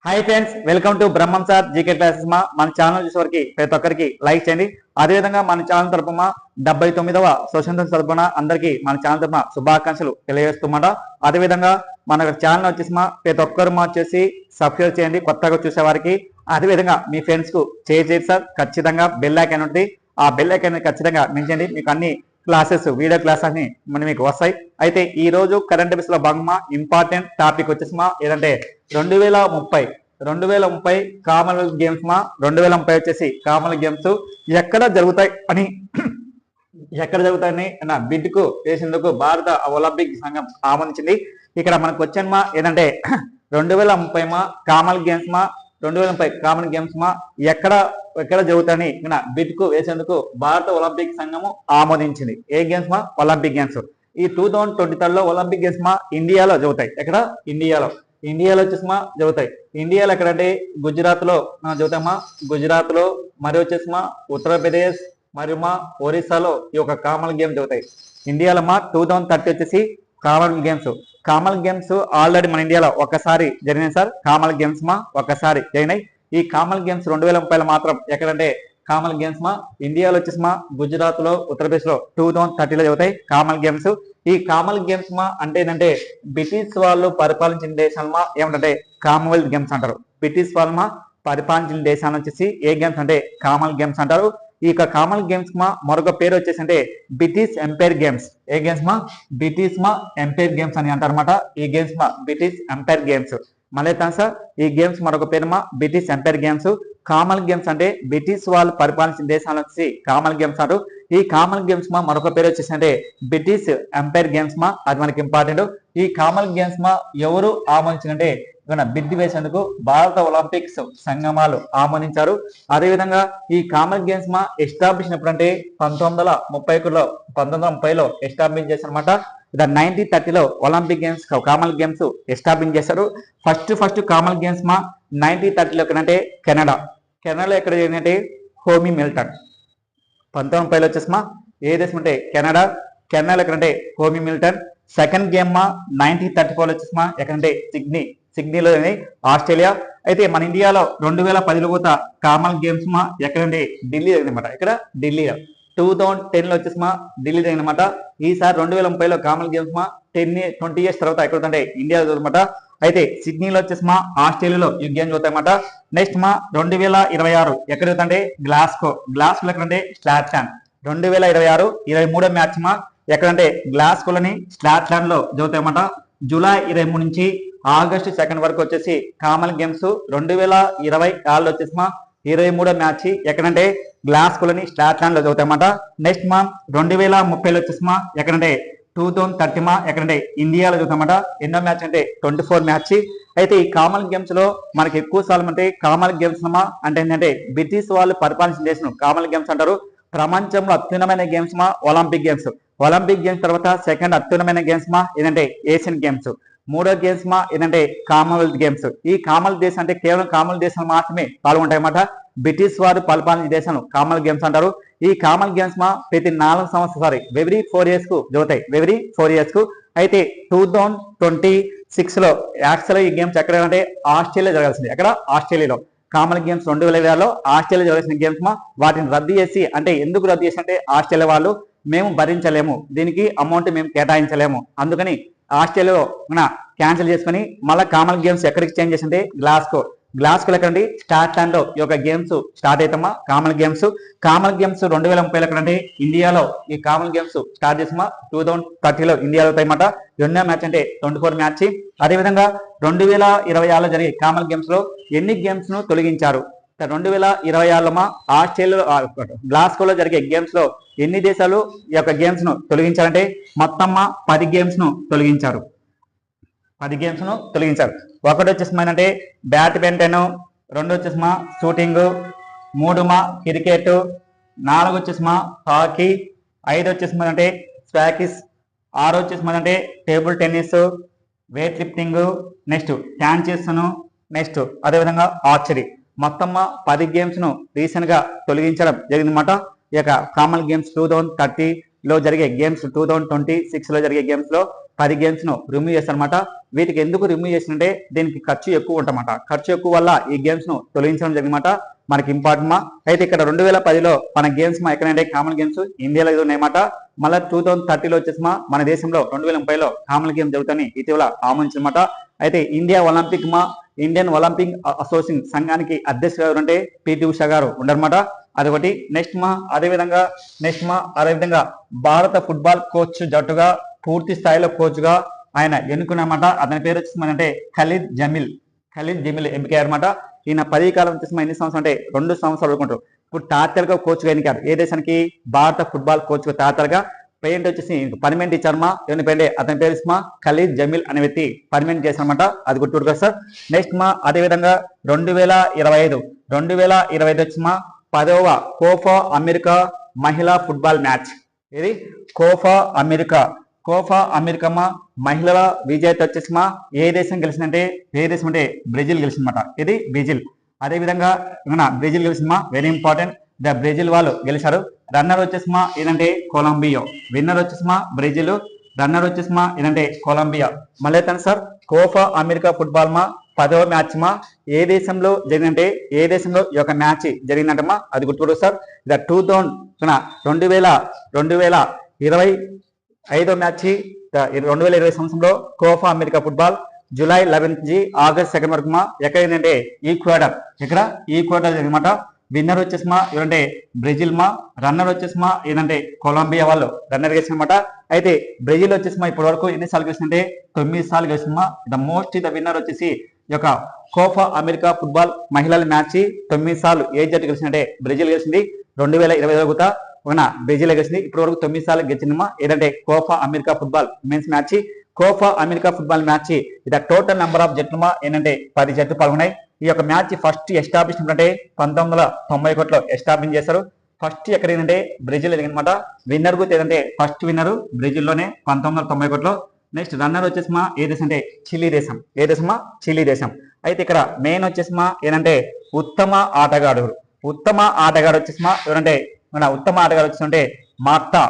Hi friends, welcome to Brahmam sir GK classes. మన channel చూసేవారికి ప్రతి ఒక్కరికి లైక్ చేయండి. అదేవిధంగా మన ఛానల్ తరపున 79వ స్వతంత్ర తరపున అందరికీ మన ఛానల్ తరపున శుభాకాంక్షలు తెలియజేస్తున్నమాట. అదేవిధంగా మన ఛానల్ వచ్చేసి ప్రతి ఒక్కరు వచ్చేసి సబ్స్క్రైబ్ చేయండి కొత్తగా చూసేవారికి. అదేవిధంగా మీ ఫ్రెండ్స్ కు చేయండి సార్. ఖచ్చితంగా బెల్ ఐకాన్ ఉంటుంది, ఆ బెల్ ఐకాన్ ఖచ్చితంగా మించండి. మీకు అన్ని క్లాసెస్ వీడియో క్లాసెస్ అన్ని మీకు వస్తాయి. అయితే ఈ రోజు కరెంట్ అఫైర్స్ లో భాగంగా ఇంపార్టెంట్ టాపిక్ వచ్చేసి ఏదంటే 2030 కామన్వెల్త్ గేమ్స్ 2030 వచ్చేసి కామన్వెల్త్ గేమ్స్ ఎక్కడ జరుగుతాయని బిడ్ కు వేసేందుకు భారత ఒలింపిక్ సంఘం ఆమోదించింది. ఇక్కడ మనకు వచ్చాను ఏదంటే 2030 కామన్వెల్త్ గేమ్స్ 2030 కామన్ గేమ్స్ ఎక్కడ జరుగుతాయని బిడ్ కు వేసేందుకు భారత ఒలింపిక్ సంఘము ఆమోదించింది. ఏ గేమ్స్ ఒలింపిక్ గేమ్స్. ఈ 2023 లో ఒలింపిక్ గేమ్స్ ఇండియాలో జరుగుతాయి. ఎక్కడ? ఇండియాలో వచ్చేసి జరుగుతాయి. ఇండియాలో ఎక్కడంటే గుజరాత్ లో జరుగుతాయమ్మా. గుజరాత్ లో మరి వచ్చేసి ఉత్తరప్రదేశ్ మరియు ఒరిస్సాలో ఈ యొక్క కామన్ గేమ్స్ జరుగుతాయి. ఇండియాలో 2030 వచ్చేసి కామన్ గేమ్స్ ఆల్రెడీ మన ఇండియాలో ఒకసారి జరిగినాయి సార్. కామన్ గేమ్స్ ఒకసారి జరిగినాయి. ఈ కామన్ గేమ్స్ 2030 మాత్రం ఎక్కడంటే కామన్ గేమ్స్ ఇండియాలో వచ్చేసి గుజరాత్ లో ఉత్తరప్రదేశ్ లో 2030 లో జరుగుతాయి కామన్ గేమ్స్. ఈ కామన్ గేమ్స్ అంటే ఏంటంటే బ్రిటిష్ వాళ్ళు పరిపాలించిన దేశాలు ఏమంటే కామన్వెల్త్ గేమ్స్ అంటారు. బ్రిటిష్ వాళ్ళు పరిపాలించిన దేశాలు వచ్చేసి ఏ గేమ్స్ అంటే కామన్ గేమ్స్ అంటారు. ఈ కామన్ గేమ్స్ మరొక పేరు వచ్చేసి అంటే బ్రిటిష్ ఎంపైర్ గేమ్స్. ఏ గేమ్స్ బ్రిటిష్ ఎంపైర్ గేమ్స్ అని అంటారు అనమాట. ఈ గేమ్స్ బ్రిటిష్ ఎంపైర్ గేమ్స్. మళ్ళీ సార్ ఈ గేమ్స్ మరొక పేరు British empire games. Common games అంటే బ్రిటిష్ వాళ్ళు పరిపాలించిన దేశాలు వచ్చి కామన్ గేమ్స్ అంటారు. ఈ కామన్ గేమ్స్ మరొక పేరు వచ్చేసి అంటే బ్రిటిష్ ఎంపైర్ గేమ్స్. అది మనకి ఇంపార్టెంట్. ఈ కామన్ గేమ్స్ ఎవరు ఆమోదించారంటే బిడ్ వేసేందుకు భారత ఒలింపిక్స్ సంఘమాలు ఆమోదించారు. అదేవిధంగా ఈ కామన్ గేమ్స్ ఎస్టాబ్లిష్ ఎప్పుడంటే 1930లో ఎస్టాబ్లిష్ చేశారు అనమాట. 1930లో Olympic games common games establish చేశారు. ఫస్ట్ కామన్ గేమ్స్ 1930లో ఎక్కడంటే కెనడాలో ఎక్కడ జరిగిందంటే హోమీ మిల్టన్. 1930లో వచ్చేసి ఏ దేశం అంటే కెనడాలో ఎక్కడంటే హోమీ మిల్టన్. సెకండ్ గేమ్ 1934లో వచ్చేసి ఎక్కడంటే సిడ్నీలో ఆస్ట్రేలియా. అయితే మన ఇండియాలో 2010లో కూడా కామన్ గేమ్స్ ఎక్కడంటే ఢిల్లీ జరిగిందన్నమాట. ఇక్కడ ఢిల్లీలో 2010లో వచ్చేసి ఢిల్లీ జరిగిందన్నమాట. ఈసారి 2030లో కామన్ గేమ్స్ 20 years తర్వాత ఎక్కడ అంటే ఇండియాలో అనమాట. అయితే సిడ్నీలో వచ్చేసి ఆస్ట్రేలియాలో ఈ గేమ్ జరుగుతాయన్నమాట. నెక్స్ట్ 2026 ఎక్కడ జరుగుతుంటే గ్లాస్గో ఎక్కడంటే స్లాట్లాండ్. 2026 23వ మ్యాచ్ ఎక్కడంటే గ్లాస్గోలోని స్లాట్లాండ్ లో జరుగుతాయన్నమాట. జూలై 23 నుంచి ఆగస్టు 2 వరకు వచ్చేసి కామన్ గేమ్స్. 2026లో వచ్చేసి 23వ మ్యాచ్ ఎక్కడంటే గ్లాస్గోలోని స్లాట్లాండ్ లో జరుగుతాయన్నమాట. నెక్స్ట్ 2030లో వచ్చేసి ఎక్కడంటే 2030 ఎక్కడంటే ఇండియాలో జరుగుతామట. ఎన్నో మ్యాచ్ అంటే 24 మ్యాచ్. అయితే ఈ కామన్ గేమ్స్ లో మనకి ఎక్కువ సార్లు అంటే కామన్ గేమ్స్ అంటే ఏంటంటే బ్రిటిష్ వాళ్ళు పరిపాలించిన దేశం కామన్ గేమ్స్ అంటారు. ప్రపంచంలో అత్యున్నమైన గేమ్స్ ఒలింపిక్ గేమ్స్ తర్వాత సెకండ్ అత్యున్నమైన గేమ్స్ ఏంటంటే ఏషియన్ గేమ్స్. మూడో గేమ్స్ ఏంటంటే కామన్వెల్త్ గేమ్స్. ఈ కామన్ దేశం అంటే కేవలం కామన్ దేశాలు మాత్రమే పాల్గొంటాయన్నమాట. బ్రిటిష్ వారు పరిపాలించిన దేశం కామన్ గేమ్స్ అంటారు. ఈ కామన్ గేమ్స్ ప్రతి 4 సంవత్సరాలు ఎవ్రీ 4 years కు జరుగుతాయి. ఎవ్రీ 4 years కు. అయితే 2026లో యాక్చువల్ ఈ గేమ్స్ ఎక్కడ అంటే ఆస్ట్రేలియా జరగాల్సింది. ఎక్కడ? ఆస్ట్రేలియాలో. కామన్ గేమ్స్ 2020లో ఆస్ట్రేలియా జరగాల్సిన గేమ్స్ వాటిని రద్దు చేసి, అంటే ఎందుకు రద్దు చేసి అంటే ఆస్ట్రేలియా వాళ్ళు మేము భరించలేము, దీనికి అమౌంట్ మేము కేటాయించలేము, అందుకని ఆస్ట్రేలియాలో క్యాన్సిల్ చేసుకుని మళ్ళీ కామన్ గేమ్స్ ఎక్కడికి చేంజ్ చేసింటే గ్లాస్గోలో ఎక్కడండి స్కాట్లాండ్ లో ఈ యొక్క గేమ్స్ స్టార్ట్ అవుతామా. కామన్ గేమ్స్ 2030లో ఎక్కడంటే ఇండియాలో ఈ కామన్ గేమ్స్ స్టార్ట్ చేసామా. 2030లో ఇండియాలో అవుతాయన్నమాట. రెండో మ్యాచ్ అంటే 24 మ్యాచ్. అదేవిధంగా 2026లో జరిగే కామన్ గేమ్స్ లో ఎన్ని గేమ్స్ ను తొలగించారు? 2026లో ఆస్ట్రేలియాలో గ్లాస్గోలో జరిగే గేమ్స్ లో ఎన్ని దేశాలు ఈ యొక్క గేమ్స్ ను తొలగించారంటే మొత్తం 10 గేమ్స్ ను తొలగించారు. 10 గేమ్స్ ను తొలగించారు. ఒకటి వచ్చేసి అంటే బ్యాడ్మింటన్, 2 వచ్చేసి షూటింగ్, 3 క్రికెట్, 4 వచ్చేసి హాకీ, 5 వచ్చేసి అంటే స్వాకిస్, 6 వచ్చేసి అంటే table tennis, weight lifting, next క్యాన్చెస్, నెక్స్ట్ అదేవిధంగా ఆర్చరీ. మొత్తం 10 గేమ్స్ ను రీసెంట్ గా తొలగించడం జరిగిందన్నమాట. ఈ యొక్క కామన్ గేమ్స్ 2030 లో జరిగే గేమ్స్ 2026 లో జరిగే గేమ్స్ లో 10 గేమ్స్ ను రిమూవ్ చేస్తారన్నమాట. వీటికి ఎందుకు రిమూవ్ చేసినంటే దీనికి ఖర్చు ఎక్కువ ఉంటన్నమాట. ఖర్చు ఎక్కువ వల్ల ఈ గేమ్స్ ను తొలగించడం జరిగిందన్నమాట. మనకి ఇంపార్టెంట్ మా. అయితే ఇక్కడ 2010లో మన గేమ్స్ మా ఎక్కడంటే కామన్ గేమ్స్ ఇండియాలో ఉన్నాయన్నమాట. మళ్ళీ 2030లో వచ్చేసి మన దేశంలో 2030లో కామన్ గేమ్స్ జరుగుతాయని ఇటీవల ఆమోదించమాట. అయితే ఇండియన్ ఒలింపిక్ అసోసియేషన్ సంఘానికి అధ్యక్షుడు ఎవరంటే పిటి ఉషా గారు ఉండరన్నమాట. అదొకటి. నెక్స్ట్ అదేవిధంగా భారత ఫుట్బాల్ కోచ్ జట్టుగా పూర్తి స్థాయిలో కోచ్ గా ఆయన ఎన్నుకున్నమాట. అతని పేరు వచ్చేసి అంటే ఖలీద్ జమీల్ ఎంపికయ్యారన్నమాట. ఈయన 10 కాలం వచ్చేసి ఎన్ని సంవత్సరాలు అంటే 2 సంవత్సరాలు అనుకుంటారు. ఇప్పుడు తాత్కాలిక కోచ్ గా ఎన్నికారు. ఏ దేశానికి? భారత ఫుట్బాల్ కోచ్ గా తాత్కాలిక. పేమెంట్ వచ్చేసి పర్మనెంట్ ఇచ్చారమ్మా. ఏమంటే అతని పేరు ఖలీద్ జమీల్ అనే వ్యక్తి పర్మనెంట్ చేశారన్నమాట. అది గుర్తుపెట్టుకో సార్. నెక్స్ట్ అదేవిధంగా 2025 వచ్చి 10వ కోఫా అమెరికా మహిళా ఫుట్బాల్ మ్యాచ్. ఇది కోఫా అమెరికా మహిళల విజేత వచ్చేసి ఏ దేశం గెలిచిందంటే బ్రెజిల్ గెలిచిందన్నమాట. ఇది బ్రెజిల్. అదేవిధంగా బ్రెజిల్ గెలిచిందమ్మా. Very important. బ్రెజిల్ వాళ్ళు గెలిచారు. రన్నర్ వచ్చేసి ఏదంటే కొలంబియా. విన్నర్ వచ్చేసి బ్రెజిల్. రన్నర్ వచ్చేసి ఏదంటే కొలంబియా. మళ్ళీ సార్ కోఫా అమెరికా ఫుట్బాల్ 10వ మ్యాచ్ ఏ దేశంలో జరిగిందంటే ఈ యొక్క మ్యాచ్ జరిగిందంటమ్మా. అది గుర్తుపెట్టుకో సార్. 2025 మ్యాచ్ 2020 సంవత్సరంలో కోఫా అమెరికా ఫుట్బాల్ జూలై 11 నుంచి ఆగస్ట్ 2 వరకు ఎక్కడైందంటే ఈక్వెడార్ జరిగిందన్నమాట. విన్నర్ వచ్చేసి ఏదంటే బ్రెజిల్ రన్నర్ వచ్చేసి ఏదంటే కొలంబియా వాళ్ళు రన్నర్ గెలిచిందన్నమాట. అయితే బ్రెజిల్ వచ్చేసి ఇప్పటి వరకు ఎన్నిసార్లు గెలిచిందంటే 9 సార్లు గెలిచిందమ్మా. ద విన్నర్ వచ్చేసి ఈ యొక్క కోఫా అమెరికా ఫుట్బాల్ మహిళల మ్యాచ్ 9 సార్లు ఏ జట్టు గెలిచిందంటే బ్రెజిల్ గెలిచింది. 2020 బ్రెజిల్ గెలిచింది. ఇప్పటి వరకు 9 సార్లు గెలిచిందమ్మా. ఏదంటే Copa America football men's match. Copa America football match ఇది టోటల్ నెంబర్ ఆఫ్ జట్లు ఏంటంటే 10 జట్లు పాల్గొన్నాయి. ఈ యొక్క మ్యాచ్ ఫస్ట్ ఎస్టాబ్లిష్ అంటే 1991లో ఎస్టాబ్లిష్ చేశారు. ఫస్ట్ ఎక్కడ ఏంటంటే బ్రెజిల్ ఎదిగిందన్నమాట. విన్నర్ గుర్తు ఏదంటే ఫస్ట్ విన్నర్ బ్రెజిల్లోనే 1991లో. నెక్స్ట్ రన్నర్ వచ్చేసి ఏ దేశం అంటే చిలీ దేశం. ఏ దేశమా? చిలీ దేశం. అయితే ఇక్కడ మెయిన్ వచ్చేసి ఏంటంటే ఉత్తమ ఆటగాడు వచ్చేసి ఎవరంటే ఉత్తమ ఆటగాడు వచ్చేసి మార్తా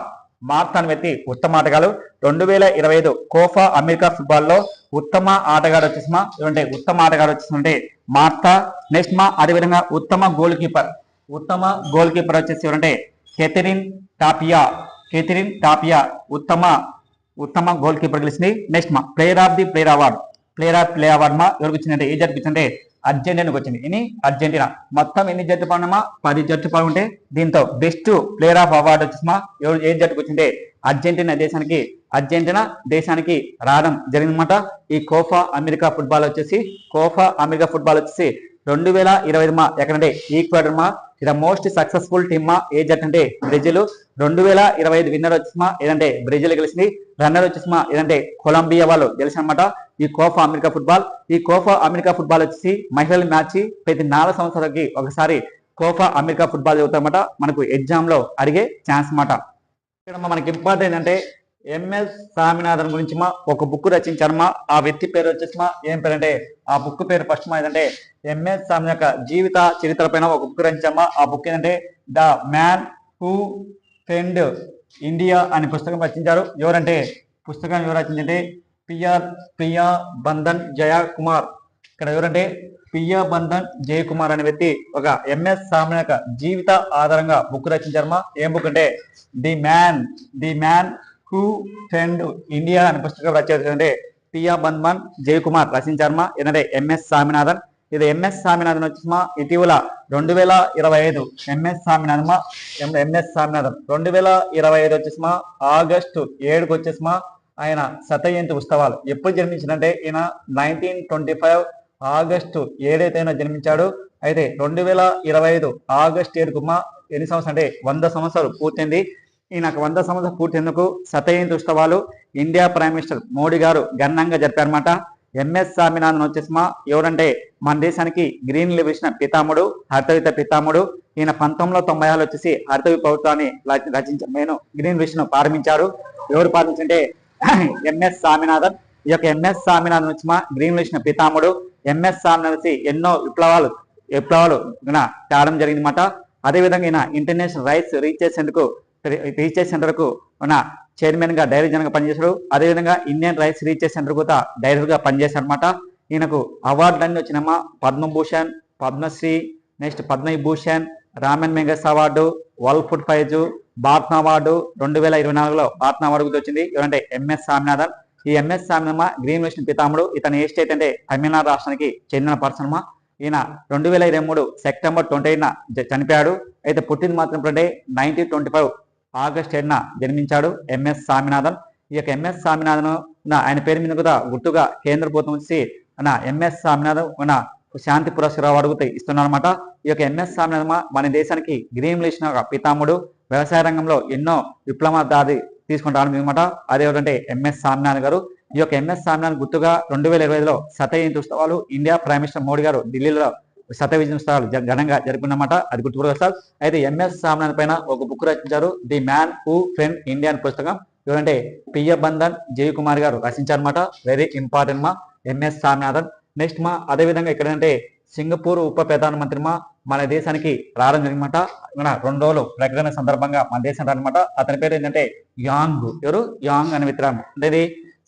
అని వ్యక్తి ఉత్తమ ఆటగాడు. 2025 కోఫా అమెరికా ఫుట్బాల్లో ఉత్తమ ఆటగాడు వచ్చేసి మార్తా. నెక్స్ట్ అదేవిధంగా ఉత్తమ గోల్ కీపర్ వచ్చేసి ఎవరంటే కెథరిన్ టాపియా ఉత్తమ గోల్ కీపర్ గెలిచింది. నెక్స్ట్ ప్లేయర్ ఆఫ్ అవార్డ్ ఎవరికి వచ్చిందంటే ఏ జట్టుకు వచ్చిందంటే అర్జెంటీనాకు వచ్చింది. అర్జెంటీనా. మొత్తం ఎన్ని జట్టు పాల్గొన్నామా? 10 జట్టు పాల్గొంటే దీంతో బెస్ట్ ప్లేయర్ ఆఫ్ అవార్డ్ వచ్చేసి ఏ జట్టుకు వచ్చింటే అర్జెంటీనా దేశానికి రావడం జరిగిందన్నమాట. ఈ కోఫా అమెరికా ఫుట్బాల్ వచ్చేసి 2025 ఎక్కడంటే ఈక్వెడార్ ఇది మోస్ట్ సక్సెస్ఫుల్ టీమ్ ఏ జట్టు అంటే బ్రెజిల్. 2025 విన్నర్ వచ్చేసి ఏదంటే బ్రెజిల్ గెలిచింది. రన్నర్ వచ్చేసి ఏదంటే కొలంబియా వాళ్ళు గెలిచారన్నమాట. ఈ కోఫా అమెరికా ఫుట్బాల్ వచ్చేసి మహిళల మ్యాచ్ ప్రతి 4 సంవత్సరాలకి ఒకసారి కోఫా అమెరికా ఫుట్బాల్ జరుగుతామన్నమాట. మనకు ఎగ్జామ్ లో అడిగే ఛాన్స్ అన్నమాట. ఇక్కడ మనకి ఇంపార్టెంట్ ఏంటంటే ఎంఎస్ స్వామినాథన్ గురించి ఒక బుక్ రచించారమ్మా. ఆ వ్యక్తి పేరు వచ్చేసి ఏం పేరు అంటే ఆ బుక్ పేరు ఫస్ట్ ఏదంటే ఎంఎస్ స్వామి యొక్క జీవిత చరిత్ర పైన ఒక బుక్ రచించామా. ఆ బుక్ ఏంటంటే the man who fend India అనే పుస్తకం రచించారు. ఎవరంటే పుస్తకాన్ని ఎవరు రచించంటే ప్రియా బంధన్ జయకుమార్. ఇక్కడ ఎవరంటే ప్రియా బంధన్ జయకుమార్ అనే వ్యక్తి ఒక ఎంఎస్ స్వామి యొక్క జీవిత ఆధారంగా బుక్ రచించారమ్మా. ఏం బుక్ అంటే the man who fend India అనే పుస్తకం రచించారంటే ప్రియా బంధన్ జయకుమార్ రచించారమ్మా. ఏంటంటే ఎంఎస్ స్వామినాథన్. ఇది ఎంఎస్ స్వామినాథన్ వచ్చేసి ఇటీవల 2025 ఎంఎస్ స్వామినాథన్ 2025 వచ్చేసి ఆగస్టు 7కు వచ్చేసి ఆయన శతజయంతి ఉత్సవాలు ఎప్పుడు జన్మించిందంటే ఈయన 1925 ఆగస్టు 7 జన్మించాడు. అయితే 2025 ఆగస్టు 7కు ఎన్ని సంవత్సరాలు అంటే 100 సంవత్సరాలు పూర్తయింది. ఈయనకు 100 సంవత్సరాలు పూర్తేందుకు శతజయంతి ఉత్సవాలు ఇండియా ప్రైమ్ మినిస్టర్ మోడీ గారు ఘనంగా జరిపారన్నమాట. ఎంఎస్ స్వామినాథన్ వచ్చేసి ఎవరంటే మన దేశానికి గ్రీన్ రెవల్యూషన్ పితామహుడు, హరితవిత పితామహుడు. ఈయన 1996 వచ్చేసి హరితవి ప్రభుత్వాన్ని రచించారు. గ్రీన్ రెవల్యూషన్ ప్రారంభించారు. ఎవరు ప్రారంభించంటే ఎంఎస్ స్వామినాథన్. ఈ యొక్క ఎంఎస్ స్వామినాథన్ వచ్చి గ్రీన్ రెవల్యూషన్ పితామహుడు. ఎంఎస్ స్వామినాథన్ వచ్చి ఎన్నో విప్లవాలు తేవడం జరిగిందన్నమాట. అదేవిధంగా ఈయన ఇంటర్నేషనల్ రైట్స్ రీచ్ చేసేందుకు రీసెర్చ్ సెంటర్ కు ఉన్న చైర్మన్ గా డైరెక్టర్ జనరల్ గా పనిచేశాడు. అదేవిధంగా ఇండియన్ రైస్ రీసెర్చ్ సెంటర్ కూడా డైరెక్టర్ గా పనిచేశాడు అనమాట. ఈయనకు అవార్డులన్నీ వచ్చినమ్మా Padma Bhushan, Padmashri, next Padma Vibhushan, Raman మెగస్ award, world food praise, Bharat award 2024లో Bharat award వచ్చింది. ఎవరంటే ఎంఎస్ స్వామినాథన్. ఈ ఎంఎస్ స్వామినాథన్ గ్రీన్ రెవల్యూషన్ పితామహుడు. ఇతను ఏ స్టేట్ అంటే తమిళనాడు రాష్ట్రానికి చెందిన పర్సన్ అమ్మా. ఈయన 2023 సెప్టెంబర్ 28న చనిపోయాడు. అయితే పుట్టింది మాత్రం 1925 ఆగస్ట్ 7న జన్మించాడు ఎంఎస్ స్వామినాథన్. ఈ యొక్క ఎంఎస్ స్వామినాథన్ ఆయన పేరు మీద కూడా గుర్తుగా కేంద్ర ప్రభుత్వం వచ్చి ఎంఎస్ స్వామినాథన్ శాంతి పురస్కార అవార్డు ఇస్తున్నారన్నమాట. ఈ యొక్క ఎంఎస్ స్వామినాథన్ మన దేశానికి గ్రీన్ రెవల్యూషన్ పితామహుడు. వ్యవసాయ రంగంలో ఎన్నో విప్లవాదాది తీసుకుని రావడం అనమాట. అదేవిధంటే ఎంఎస్ స్వామినాథన్ గారు. ఈ యొక్క ఎంఎస్ స్వామినాథన్ గుర్తుగా 2025లో శతజయంతి ఉత్సవాలు ఇండియా ప్రైమ్ మినిస్టర్ మోడీ గారు ఢిల్లీలో శతవిజయం ఉత్సవాలు ఘనంగా జరుపుకున్నమాట. అది గుర్తుపెట్టుకోవాలి. అయితే ఎంఎస్ స్వామినాథన్ పైన ఒక బుక్ రచించారు, the man who friend India అనే పుస్తకం. ఎవరంటే పిఎఫ్ బంధన్ జయకుమార్ గారు రచించారన్నమాట. వెరీ ఇంపార్టెంట్ మా ఎంఎస్ స్వామినాథన్. నెక్స్ట్ మా అదేవిధంగా ఇక్కడ సింగపూర్ ఉప ప్రధానమంత్రి మన దేశానికి రావడం జరిగిందన్నమాట. మన 2 రోజులు ప్రకటన సందర్భంగా మన దేశం రానమాట. అతని పేరు ఏంటంటే యాంగ్. ఎవరు? యాంగ్ అనే విత్తనం. అంటే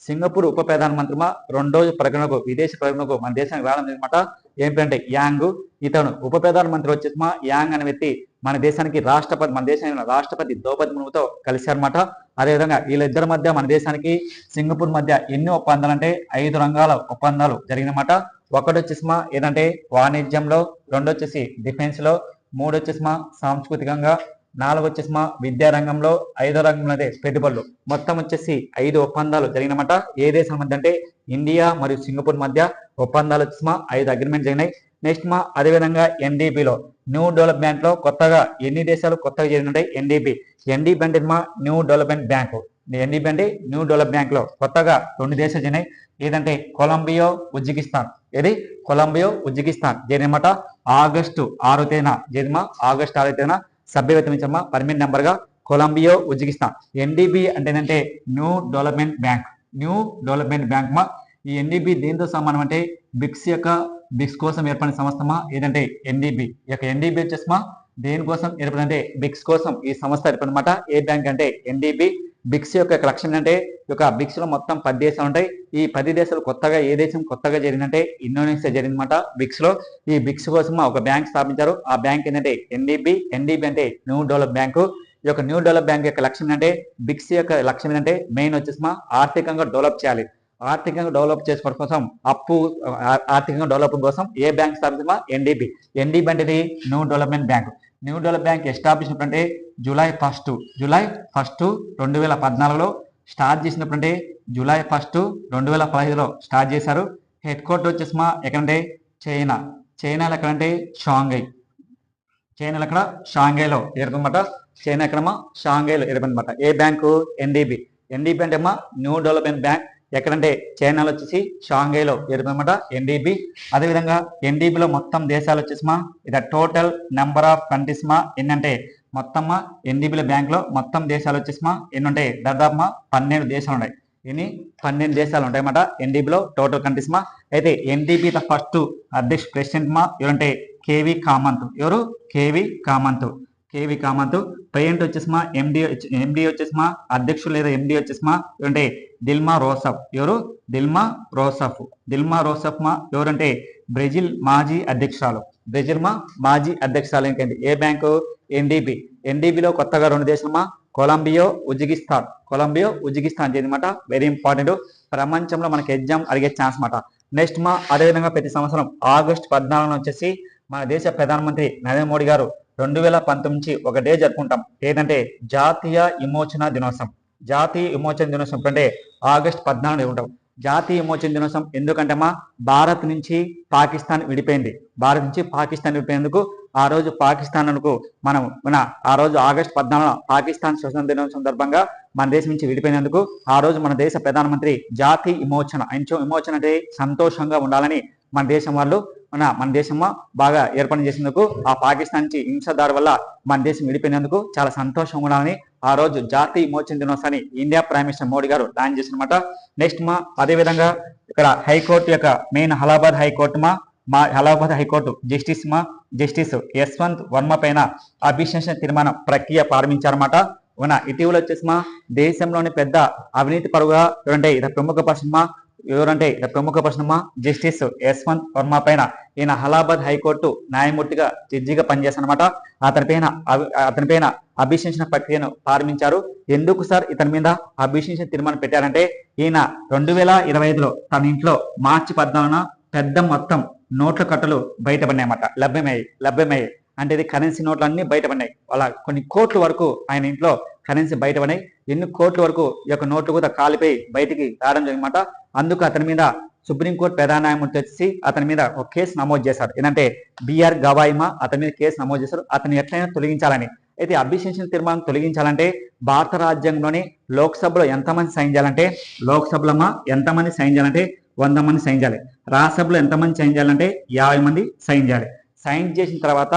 సింగపూర్ ఉప ప్రధానమంత్రి 2 రోజు ప్రకటనకు విదేశీ ప్రకటనకు మన దేశానికి రావడం జరిగిందన్నమాట. ఏంటంటే యాంగ్. ఇతను ఉప ప్రధానమంత్రి వచ్చేసి యాంగ్ అనే వ్యక్తి మన దేశానికి రాష్ట్రపతి, మన దేశానికి రాష్ట్రపతి ద్రౌపది ముర్ముతో కలిశారన్నమాట. అదేవిధంగా వీళ్ళిద్దరి మధ్య మన దేశానికి సింగపూర్ మధ్య ఎన్ని ఒప్పందాలు అంటే 5 రంగాల ఒప్పందాలు జరిగినమాట. ఒకటి వచ్చేసి ఏదంటే వాణిజ్యంలో, 2 వచ్చేసి డిఫెన్స్ లో, 3 వచ్చేసి సాంస్కృతికంగా, 4 వచ్చేసి విద్యా రంగంలో, 5వ రంగంలో అదే పెట్టుబడులు. మొత్తం వచ్చేసి 5 ఒప్పందాలు జరిగినమాట. ఏ దేశం మధ్య అంటే ఇండియా మరియు సింగపూర్ మధ్య ఒప్పందాలు వచ్చేసి 5 అగ్రిమెంట్ జరిగినాయి. నెక్స్ట్ అదేవిధంగా ఎన్డీబీలో న్యూ డెవలప్మెంట్ లో కొత్తగా ఎన్ని దేశాలు కొత్తగా చేరినాయి? ఎన్డీబీ అంటే న్యూ డెవలప్మెంట్ బ్యాంకు. ఎన్డీబీ అంటే న్యూ డెవలప్ బ్యాంక్ లో కొత్తగా 2 దేశాలు చేరినాయి. ఏదంటే కొలంబియా, ఉజ్బెకిస్తాన్. ఏది? కొలంబియా, ఉజ్బెకిస్తాన్ చేరినమాట. ఆగస్టు 6వ తేదీన చేరిమా. ఆగస్టు 6వ తేదీన సభ్యత్వం పర్మనెంట్ నెంబర్ గా కొలంబియా, ఉజ్బెకిస్తాన్. ఎన్డీబీ అంటే ఏంటంటే new development bank. New development bank ఈ ఎన్డీబీ దేంతో సమానం అంటే బిక్స్ కోసం ఏర్పడిన సంస్థ ఏదంటే ఎన్డీబీ. ఈ యొక్క ఎన్డీబీ వచ్చేసి దేనికోసం ఏర్పడిందంటే బిక్స్ కోసం ఈ సంస్థ ఏర్పడినమాట. ఏ బ్యాంక్ అంటే ఎన్డీబీ. బిక్స్ యొక్క లక్ష్యం అంటే బిక్స్ లో మొత్తం 10 దేశాలు ఉంటాయి. ఈ 10 దేశాలు కొత్తగా ఏ దేశం కొత్తగా జరిగిందంటే ఇండోనేషియా జరిగిందన్నమాట. బిక్స్ లో ఈ బిక్స్ కోసం ఒక బ్యాంక్ స్థాపించారు. ఆ బ్యాంక్ ఏంటంటే ఎన్డీబీ. ఎన్డీబీ అంటే న్యూ డెవలప్ బ్యాంకు. ఈ యొక్క న్యూ డెవలప్ బ్యాంక్ యొక్క లక్ష్యం అంటే బిక్స్ యొక్క లక్ష్యం ఏంటంటే మెయిన్ వచ్చేసి ఆర్థికంగా డెవలప్ చేయాలి. ఆర్థికంగా డెవలప్ చేసుకోవడం కోసం ఆర్థికంగా డెవలప్ కోసం ఏ బ్యాంక్ స్థాపించమా? ఎన్డీబీ. ఎన్డీబీ అంటే new development bank. New develop bank establish అంటే జూలై 1, 2014లో స్టార్ట్ చేసినప్పుడు అంటే జూలై 1, 2015లో స్టార్ట్ చేశారు. హెడ్ క్వార్టర్ వచ్చేసి ఎక్కడంటే చైనాలో ఎక్కడంటే షాంఘై. చైనాలో అక్కడ షాంఘైలో ఏర్పడమాట. చైనా ఎక్కడమ్మా? షాంఘైలో ఏర్పడమాట. ఏ బ్యాంకు? ఎన్డీబీ. ఎన్డీబీ అంటే న్యూ డెవలప్మెంట్ బ్యాంక్. ఎక్కడంటే చైనాలో వచ్చేసి షాంఘైలో ఏర్పడమాట ఎన్డీబీ. అదేవిధంగా ఎన్డీబీలో మొత్తం దేశాలు వచ్చేసి ఇది టోటల్ నెంబర్ ఆఫ్ కంట్రీస్ ఏంటంటే మొత్తం ఎన్డీబీలో బ్యాంక్ లో మొత్తం దేశాలు వచ్చేసి ఎన్ని ఉంటాయి? దాదాపు 12 దేశాలు ఉన్నాయి. ఇన్ని 12 దేశాలు ఉంటాయన్నమాట ఎన్డీబీలో టోటల్ కంట్రీస్ అయితే ఎన్డీబీ ఫస్ట్ అధ్యక్ష ప్రెసిడెంట్ ఎవరంటే కేవి కామంత్. ఎవరు? కేవి కామంత్. ప్రెసిడెంట్ వచ్చేసి ఎండి వచ్చేసి అధ్యక్షులు లేదా ఎండి వచ్చేసి ఎవరంటే దిల్మా రోసఫ్. ఎవరు? దిల్మా రోసఫ్. ఎవరంటే బ్రెజిల్ మాజీ అధ్యక్షురాలు. ఏంటంటే ఏ బ్యాంకు? ఎన్డీబీ. ఎన్డీబీలో కొత్తగా 2 దేశాలు కొలంబియా, ఉజ్బెకిస్తాన్ చేయాలన్నమాట. Very important. ప్రపంచంలో మనకి ఎగ్జామ్ అడిగే ఛాన్స్ మాట. నెక్స్ట్ అదేవిధంగా ప్రతి సంవత్సరం ఆగస్టు 14 వచ్చేసి మన దేశ ప్రధానమంత్రి నరేంద్ర మోడీ గారు 2019 నుంచి ఒక డే జరుపుకుంటాం. ఏంటంటే జాతీయ విమోచన దినోత్సవం. అంటే ఆగస్టు 14 ఉంటాం. జాతీయ విమోచన దినోత్సవం ఎందుకంటే భారత్ నుంచి పాకిస్తాన్ విడిపోయినందుకు ఆ రోజు పాకిస్తాన్కు ఆ రోజు ఆగస్టు 14 పాకిస్తాన్ స్వతంత్ర దినోత్సవం సందర్భంగా మన దేశం నుంచి విడిపోయినందుకు ఆ రోజు మన దేశ ప్రధానమంత్రి జాతీయ విమోచన అంటే సంతోషంగా ఉండాలని మన దేశం బాగా ఏర్పాటు చేసేందుకు ఆ పాకిస్తాన్ నుంచి హింసదారి వల్ల మన దేశం విడిపోయినందుకు చాలా సంతోషంగా ఉండాలని ఆ రోజు జాతీయ విమోచన దినోత్సవాన్ని ఇండియా ప్రైమ్ మినిస్టర్ మోడీ గారు లాంచ్ చేసినమాట. నెక్స్ట్ అదేవిధంగా ఇక్కడ హైకోర్టు యొక్క main Allahabad high court justice Yashwant Varma పైన అభిశంసన తీర్మానం ప్రక్రియ ప్రారంభించారన్నమాట. ఇటీవల వచ్చేసిమా దేశంలోని పెద్ద అవినీతి పరుగా ఎవరంటే ఇతర ప్రముఖ పర్సన్ ఎవరంటే ఇతర ప్రముఖ పర్సన్ జస్టిస్ యశ్వంత్ వర్మ పైన ఈయన అలహాబాద్ హైకోర్టు న్యాయమూర్తిగా జడ్జిగా పనిచేస్తానమాట. అతని పైన అభిశంసన ప్రక్రియను ప్రారంభించారు. ఎందుకు సార్ ఇతని మీద అభిశంసన తీర్మానం పెట్టారంటే ఈయన 2025లో తన ఇంట్లో మార్చి 14న పెద్ద మొత్తం నోట్ల కట్టలు బయటపడినాయన్నమాట. లభ్యమయ్యాయి అంటే ఇది కరెన్సీ నోట్లు అన్ని బయటపడినాయి. అలా కొన్ని కోట్ల వరకు ఆయన ఇంట్లో కరెన్సీ బయటపడినాయి. ఎన్ని కోట్ల వరకు ఈ యొక్క నోట్లు కూడా కాలిపోయి బయటికి రావడం జరిగిందన్నమాట. అందుకు అతని మీద సుప్రీంకోర్టు ప్రధాన న్యాయమూర్తి వచ్చి అతని మీద ఒక కేసు నమోదు చేశారు. ఏంటంటే బిఆర్ గవాయిమా అతని మీద కేసు నమోదు చేశారు. అతన్ని ఎట్లయినా తొలగించాలని. అయితే అభిశంసన తీర్మానం తొలగించాలంటే భారత రాజ్యాంగంలోని లోక్సభలో ఎంతమంది సైన్ చేయాలంటే లోక్సభలో ఎంతమంది సైన్ చేయాలంటే 100 మంది సైన్ చేయాలి. రాజ్యసభలో ఎంతమంది సైన్ చేయాలంటే 50 మంది సైన్ చేయాలి. సైన్ చేసిన తర్వాత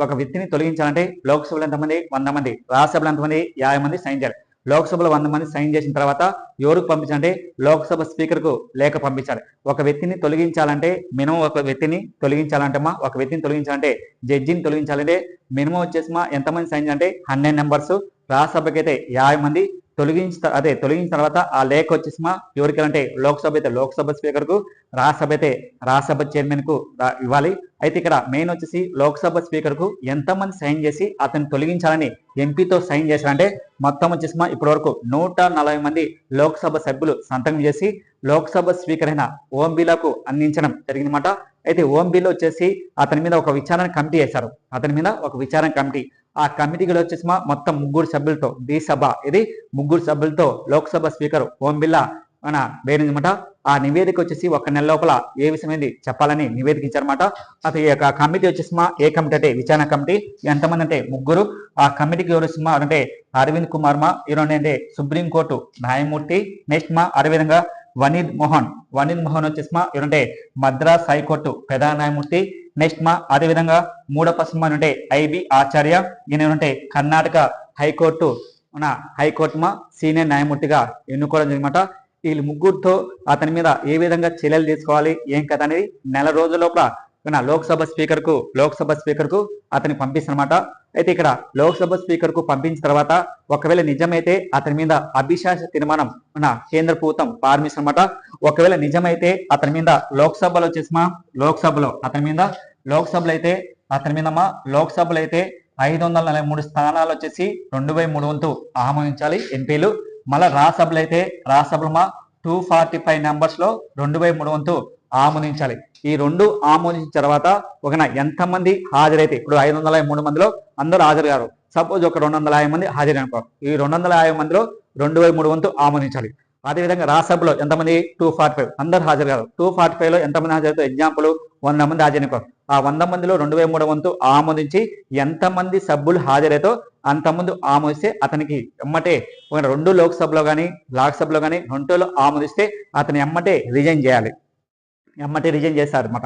ఒక వ్యక్తిని తొలగించాలంటే లోక్సభలో ఎంతమంది 100 మంది, రాజ్యసభలో ఎంతమంది 50 మంది సైన్ చేయాలి. లోక్సభలో 100 మంది సైన్ చేసిన తర్వాత ఎవరికి పంపించాలంటే లోక్సభ స్పీకర్ కు లేఖ పంపించాలి. ఒక వ్యక్తిని తొలగించాలంటే మినిమం ఒక వ్యక్తిని తొలగించాలంటే జడ్జిని తొలగించాలంటే మినిమం వచ్చేసి ఎంతమంది సైన్ అంటే 100 మెంబర్స్, రాజ్యసభకి అయితే 50 మంది. తొలగించిన తర్వాత ఆ లేఖ వచ్చేసిమా ఎవరికి అంటే లోక్సభ అయితే లోక్సభ స్పీకర్ కు, రాజ్యసభ అయితే రాజ్యసభ చైర్మన్ కు ఇవ్వాలి. అయితే ఇక్కడ మెయిన్ వచ్చేసి లోక్సభ స్పీకర్ కు ఎంతమంది సైన్ చేసి అతన్ని తొలగించాలని ఎంపీతో సైన్ చేశారంటే మొత్తం వచ్చేసిమా ఇప్పటి వరకు 140 మంది లోక్సభ సభ్యులు సంతకం చేసి లోక్సభ స్పీకర్ అయిన ఓం బిర్లాకు అందించడం జరిగిందన్నమాట. అయితే ఓం బిర్లా వచ్చేసి అతని మీద ఒక విచారణ కమిటీ వేశారు. ఆ కమిటీలో వచ్చేసి మొత్తం 3 సభ్యులతో ముగ్గురు సభ్యులతో లోక్సభ స్పీకర్ ఓం బిర్లా వేయనమాట. ఆ నివేదిక వచ్చేసి 1 నెల లోపల ఏ విషయమైంది చెప్పాలని నివేదిక ఇచ్చారన్నమాట. అసలు ఈ కమిటీ వచ్చేసి ఏ కమిటీ అంటే విచారణ కమిటీ. ఎంతమంది అంటే 3. ఆ కమిటీకి ఎవరు అంటే అరవింద్ కుమార్ ఈరోజు అంటే సుప్రీంకోర్టు న్యాయమూర్తి. నెక్స్ట్ అదేవిధంగా వనీద్ మోహన్ వచ్చేసి ఎవరంటే మద్రాస్ హైకోర్టు ప్రధాన న్యాయమూర్తి. నెక్స్ట్ అదేవిధంగా 3వ పర్సన్ అంటే ఐబి ఆచార్య, ఈయన కర్ణాటక హైకోర్టు సీనియర్ న్యాయమూర్తిగా ఎన్నుకోవడం జరిగిందన్నమాట. వీళ్ళు ముగ్గురుతో అతని మీద ఏ విధంగా చర్యలు తీసుకోవాలి ఏం కథ అనేది నెల రోజుల లోపల లోక్సభ స్పీకర్ కు అతని పంపిస్తారన్నమాట. అయితే ఇక్కడ లోక్సభ స్పీకర్ కు పంపించిన తర్వాత ఒకవేళ నిజమైతే అతని మీద అభిశంసన తీర్మానం కేంద్ర ప్రభుత్వం ప్రారంభిస్తారన్నమాట. ఒకవేళ నిజమైతే అతని మీద లోక్సభలో అయితే 543 స్థానాలు వచ్చేసి 2/3 ఆమోదించాలి ఎంపీలు. మళ్ళీ రాజ్యసభలో 245 మెంబర్స్ లో 2/3 ఆమోదించాలి. ఈ 2 ఆమోదించిన తర్వాత ఎంతమంది హాజరైతే ఇప్పుడు 503 మందిలో అందరూ హాజరు గారు. సపోజ్ ఒక 250 మంది హాజరు అనుకో. ఈ 250 మందిలో 2/3 ఆమోదించాలి. అదేవిధంగా రాజ్యసభలో ఎంతమంది 245 అందరు హాజరు గారు. 245లో ఎంతమంది హాజరు ఎగ్జాంపుల్ 100 మంది హాజరు అనుకో. ఆ 100 మందిలో 2/3 ఆమోదించి ఎంతమంది సభ్యులు హాజరైతో అంతమంది ఆమోదిస్తే అతనికి ఎమ్మటే 2 లోక్సభలో కానీ రాజ్యసభలో కానీ 2లో ఆమోదిస్తే అతని ఎమ్మటే రిజైన్ చేస్తారు అనమాట.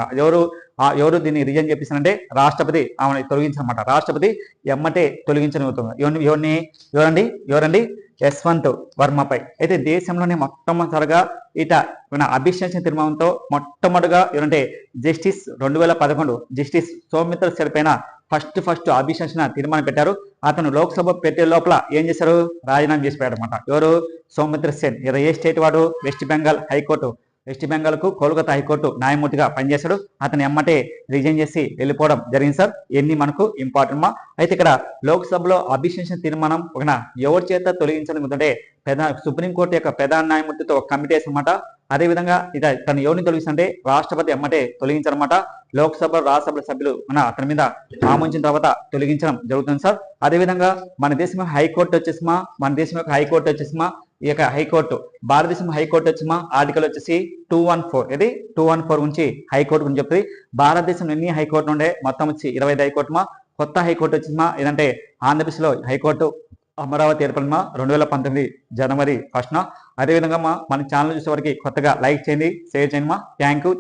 ఎవరు దీన్ని రిజైన్ చేపిస్తారంటే రాష్ట్రపతి ఆమె తొలగించారన్నమాట. రాష్ట్రపతి ఎమ్మటే తొలగించబోతున్నారు. ఎవరండి యశ్వంత్ వర్మపై. అయితే దేశంలోనే మొట్టమొదటిగా అభిశంసన తీర్మానంతో మొట్టమొదటిగా ఎవరంటే జస్టిస్ 2011 జస్టిస్ సౌమిత్ర సెన్ పైన ఫస్ట్ అభిశంసన తీర్మానం పెట్టారు. అతను లోక్సభ పెట్టే లోపల ఏం చేశారు, రాజీనామా చేసి పెట్టారు అనమాట. ఎవరు సౌమిత్ర సెన్. ఏ స్టేట్ వాడు, వెస్ట్ బెంగాల్ కు కోల్కతా హైకోర్టు న్యాయమూర్తిగా పనిచేశాడు. అతను ఎమ్మటే రిజైన్ చేసి వెళ్ళిపోవడం జరిగింది సార్. ఎన్ని మనకు ఇంపార్టెంట్ అయితే ఇక్కడ లోక్సభలో అభిశంసన తీర్మానం ఎవరి చేత తొలగించాలనుకుంటే సుప్రీంకోర్టు యొక్క ప్రధాన న్యాయమూర్తితో ఒక కమిటీ వేసన్నమాట. అదేవిధంగా తను ఎవరిని తొలగిస్తుంటే రాష్ట్రపతి ఎమ్మటే తొలగించారన్నమాట. లోక్సభ రాజ్యసభ సభ్యులు అతని మీద ఆమోదించిన తర్వాత తొలగించడం జరుగుతుంది సార్. అదేవిధంగా మన దేశం యొక్క హైకోర్టు వచ్చేసిమా ఈ యొక్క హైకోర్టు భారతదేశం హైకోర్టు వచ్చేమా ఆర్టికల్ వచ్చేసి 214 గురించి హైకోర్టు గురించి చెప్తుంది. భారతదేశంలో ఎన్ని హైకోర్టు ఉండే మొత్తం వచ్చి 25 హైకోర్టుమా. కొత్త హైకోర్టు వచ్చేమా ఏదంటే ఆంధ్రప్రదేశ్లో హైకోర్టు అమరావతి ఏర్పడిమా 2019 జనవరి 1న. అదేవిధంగా మన ఛానల్ చూసే వారికి కొత్తగా లైక్ చేయండి, షేర్ చేయండి. Thank you.